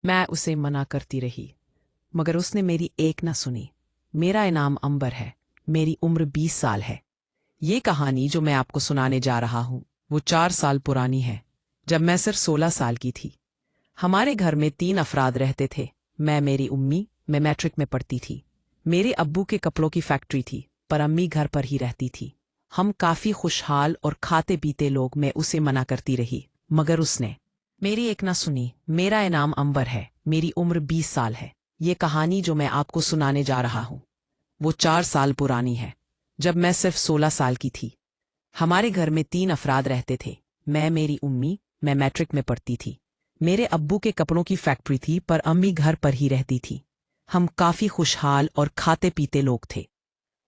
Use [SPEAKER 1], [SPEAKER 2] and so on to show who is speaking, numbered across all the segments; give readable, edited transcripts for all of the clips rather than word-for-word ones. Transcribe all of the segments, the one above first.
[SPEAKER 1] मैं उसे मना करती रही, मगर उसने मेरी एक न सुनी। मेरा इनाम अंबर है। मेरी उम्र 20 साल है। ये कहानी जो मैं आपको सुनाने जा रहा हूँ वो 4 साल पुरानी है, जब मैं सिर्फ 16 साल की थी। हमारे घर में 3 अफराद रहते थे। मैं मैट्रिक में पढ़ती थी। मेरे अब्बू के कपड़ों की फैक्ट्री थी, पर अम्मी घर पर ही रहती थी। हम काफी खुशहाल और खाते पीते लोग। मैं उसे मना करती रही, मगर उसने मेरी एक ना सुनी। मेरा इनाम अंबर है। मेरी उम्र 20 साल है। ये कहानी जो मैं आपको सुनाने जा रहा हूँ वो 4 साल पुरानी है, जब मैं सिर्फ 16 साल की थी। हमारे घर में 3 अफराद रहते थे। मैं मैट्रिक में पढ़ती थी। मेरे अब्बू के कपड़ों की फैक्ट्री थी, पर अम्मी घर पर ही रहती थी। हम काफी खुशहाल और खाते पीते लोग थे।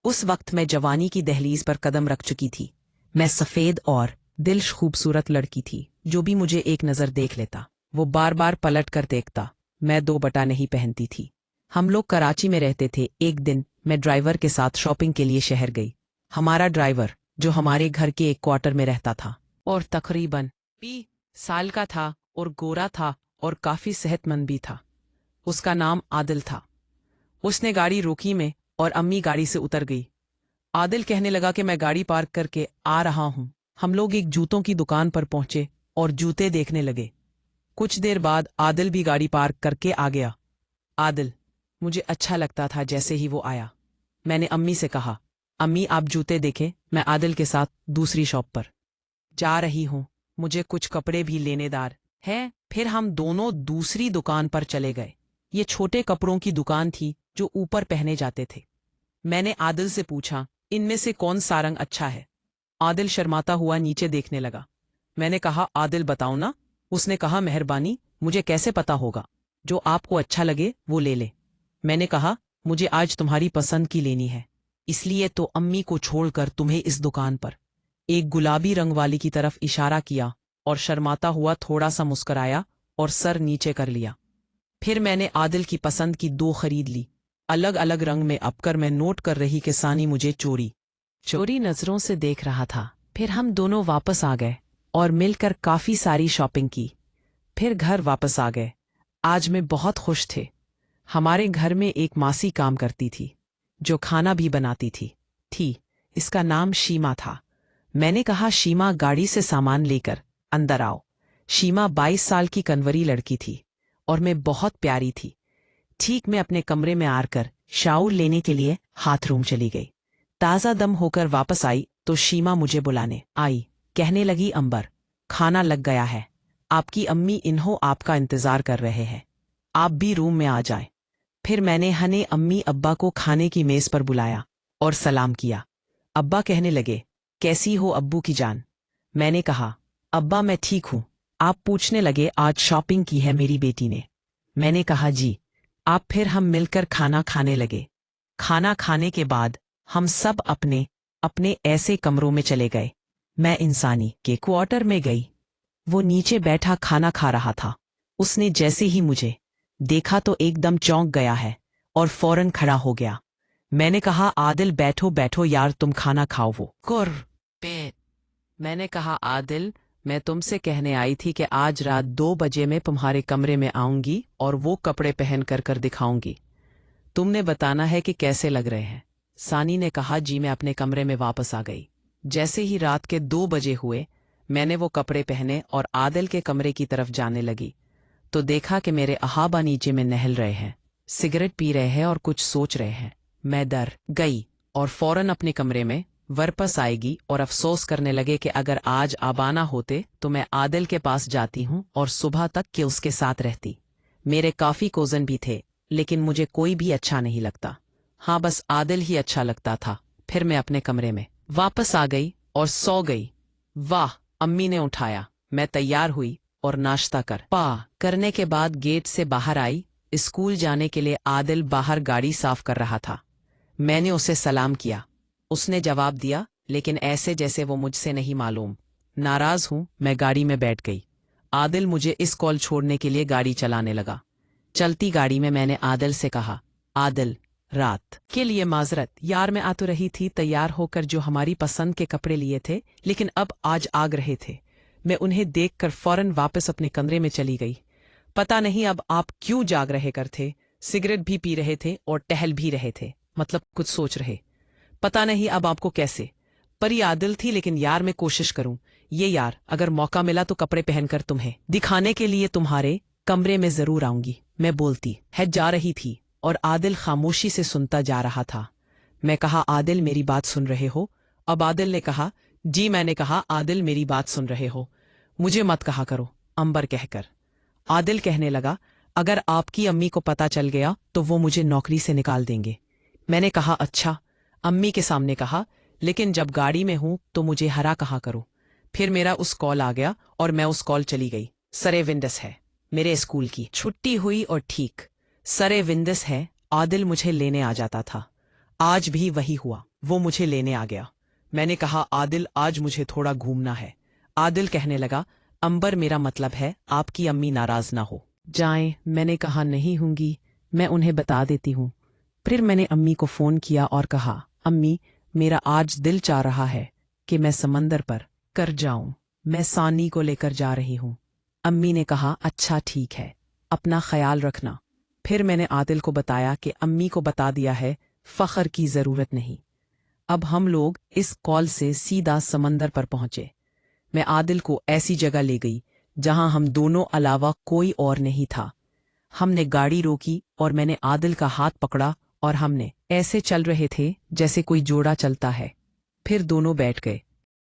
[SPEAKER 1] उस वक्त मैं जवानी की दहलीज पर कदम रख चुकी थी। मैं सफेद और दिलश खूबसूरत लड़की थी। जो भी मुझे एक नजर देख लेता वो बार बार पलट कर देखता। मैं 2 बटा नहीं पहनती थी। हम लोग कराची में रहते थे। एक दिन मैं ड्राइवर के साथ शॉपिंग के लिए शहर गई। हमारा ड्राइवर, जो हमारे घर के एक क्वार्टर में रहता था और तकरीबन 20 साल का था और गोरा था और काफी सेहतमंद भी था, उसका नाम आदिल था। उसने गाड़ी रोकी में और अम्मी गाड़ी से उतर गई। आदिल कहने लगा कि मैं गाड़ी पार्क करके आ रहा हूं। हम लोग एक जूतों की दुकान पर पहुंचे और जूते देखने लगे। कुछ देर बाद आदिल भी गाड़ी पार्क करके आ गया। आदिल मुझे अच्छा लगता था। जैसे ही वो आया, मैंने अम्मी से कहा, अम्मी आप जूते देखें, मैं आदिल के साथ दूसरी शॉप पर जा रही हूं। मुझे कुछ कपड़े भी लेनेदार है। फिर हम दोनों दूसरी दुकान पर चले गए। ये छोटे कपड़ों की दुकान थी जो ऊपर पहने जाते थे। मैंने आदिल से पूछा, इनमें से कौन सा रंग अच्छा है? आदिल शर्माता हुआ नीचे देखने लगा। मैंने कहा, आदिल बताओ ना। उसने कहा, मेहरबानी, मुझे कैसे पता होगा? जो आपको अच्छा लगे वो ले ले। मैंने कहा, मुझे आज तुम्हारी पसंद की लेनी है, इसलिए तो अम्मी को छोड़कर तुम्हें इस दुकान पर। एक गुलाबी रंग वाली की तरफ इशारा किया और शर्माता हुआ थोड़ा सा मुस्कराया और सर नीचे कर लिया। फिर मैंने आदिल की पसंद की 2 खरीद ली। अलग अलग रंग में। अब कर मैं नोट कर रही कि सानी मुझे चोरी चोरी नजरों से देख रहा था। फिर हम दोनों वापस आ गए और मिलकर काफी सारी शॉपिंग की। फिर घर वापस आ गए। आज मैं बहुत खुश थे। हमारे घर में एक मासी काम करती थी जो खाना भी बनाती थी। इसका नाम शीमा था। मैंने कहा, शीमा गाड़ी से सामान लेकर अंदर आओ। शीमा 22 साल की कनवरी लड़की थी और मैं बहुत प्यारी थी। ठीक मैं अपने कमरे में आकर शावर लेने के लिए बाथरूम चली गई। ताज़ा दम होकर वापस आई तो शीमा मुझे बुलाने आई। कहने लगी, अंबर, खाना लग गया है। आपकी अम्मी इन्हों आपका इंतजार कर रहे हैं। आप भी रूम में आ जाएं। फिर मैंने हने अम्मी अब्बा को खाने की मेज पर बुलाया और सलाम किया। अब्बा कहने लगे, कैसी हो अब्बू की जान? मैंने कहा, अब्बा मैं ठीक हूँ। आप पूछने लगे, आज शॉपिंग की है मेरी बेटी ने? मैंने कहा, जी। आप फिर हम मिलकर खाना खाने लगे। खाना खाने के बाद हम सब अपने अपने ऐसे कमरों में चले गए। मैं इंसानी के क्वार्टर में गई। वो नीचे बैठा खाना खा रहा था। उसने जैसे ही मुझे देखा तो एकदम चौंक गया है और फौरन खड़ा हो गया। मैंने कहा, आदिल बैठो बैठो यार, तुम खाना खाओ। वो कुर पे मैंने कहा, आदिल, मैं तुमसे कहने आई थी कि आज रात 2 बजे मैं तुम्हारे कमरे में आऊंगी और वो कपड़े पहन कर दिखाऊंगी। तुमने बताना है कि कैसे लग रहे हैं। सानी ने कहा, जी। मैं अपने कमरे में वापस आ गई। जैसे ही रात के 2 बजे हुए, मैंने वो कपड़े पहने और आदिल के कमरे की तरफ जाने लगी तो देखा कि मेरे अहाबा नीचे में नहल रहे हैं, सिगरेट पी रहे हैं और कुछ सोच रहे हैं। मैं डर गई और फौरन अपने कमरे में वापस आएगी और अफसोस करने लगे कि अगर आज आबाना होते तो मैं आदिल के पास जाती हूँ और सुबह तक के उसके साथ रहती। मेरे काफी कोजन भी थे, लेकिन मुझे कोई भी अच्छा नहीं लगता। हाँ, बस आदिल ही अच्छा लगता था। फिर मैं अपने कमरे में वापस आ गई और सो गई। वाह, अम्मी ने उठाया। मैं तैयार हुई और नाश्ता करने के बाद गेट से बाहर आई। स्कूल जाने के लिए आदिल बाहर गाड़ी साफ कर रहा था। मैंने उसे सलाम किया। उसने जवाब दिया, लेकिन ऐसे जैसे वो मुझसे नहीं मालूम। नाराज हूं, मैं गाड़ी में बैठ गई। आदिल मुझे इस कॉल छोड़ने के लिए गाड़ी चलाने लगा। चलती गाड़ी में मैंने आदिल से कहा, आदिल, रात के लिए माजरत यार, मैं आ तो रही थी तैयार होकर जो हमारी पसंद के कपड़े लिए थे, लेकिन अब आज आग रहे थे। मैं उन्हें देखकर फौरन वापस अपने कमरे में चली गई। पता नहीं अब आप क्यों जाग रहे कर थे, सिगरेट भी पी रहे थे और टहल भी रहे थे, मतलब कुछ सोच रहे। पता नहीं अब आपको कैसे। पर ये आदिल थी, लेकिन यार मैं कोशिश करूं। ये यार, अगर मौका मिला तो कपड़े पहनकर तुम्हें दिखाने के लिए तुम्हारे कमरे में जरूर आऊंगी, मैं बोलती है जा रही थी और आदिल खामोशी से सुनता जा रहा था। मैं कहा, आदिल मेरी बात सुन रहे हो? अब आदिल ने कहा, जी। मैंने कहा, आदिल मेरी बात सुन रहे हो? मुझे मत कहा करो, अंबर कहकर। आदिल कहने लगा, अगर आपकी अम्मी को पता चल गया तो वो मुझे नौकरी से निकाल देंगे। मैंने कहा, अच्छा। अम्मी के सामने कहा, लेकिन जब गाड़ी में हूं तो मुझे हरा कहा करो। फिर मेरा उस कॉल आ गया और मैं उस कॉल चली गई। सरे विंडस है, मेरे स्कूल की छुट्टी हुई और ठीक सरे विंडस है, आदिल मुझे लेने आ जाता था। आज भी वही हुआ, वो मुझे लेने आ गया। मैंने कहा, आदिल आज मुझे थोड़ा घूमना है। आदिल कहने लगा, अंबर मेरा मतलब है आपकी अम्मी नाराज ना हो जाएं। मैंने कहा, नहीं होंगी, मैं उन्हें बता देती हूँ। फिर मैंने अम्मी को फोन किया और कहा, अम्मी मेरा आज दिल चाह रहा है कि मैं समंदर पर कर जाऊं, मैं सानी को लेकर जा रही हूं। अम्मी ने कहा, अच्छा ठीक है, अपना ख्याल रखना। फिर मैंने आदिल को बताया कि अम्मी को बता दिया है, फख्र की जरूरत नहीं। अब हम लोग इस कॉल से सीधा समंदर पर पहुंचे। मैं आदिल को ऐसी जगह ले गई जहां हम दोनों अलावा कोई और नहीं था। हमने गाड़ी रोकी और मैंने आदिल का हाथ पकड़ा और हमने ऐसे चल रहे थे जैसे कोई जोड़ा चलता है। फिर दोनों बैठ गए।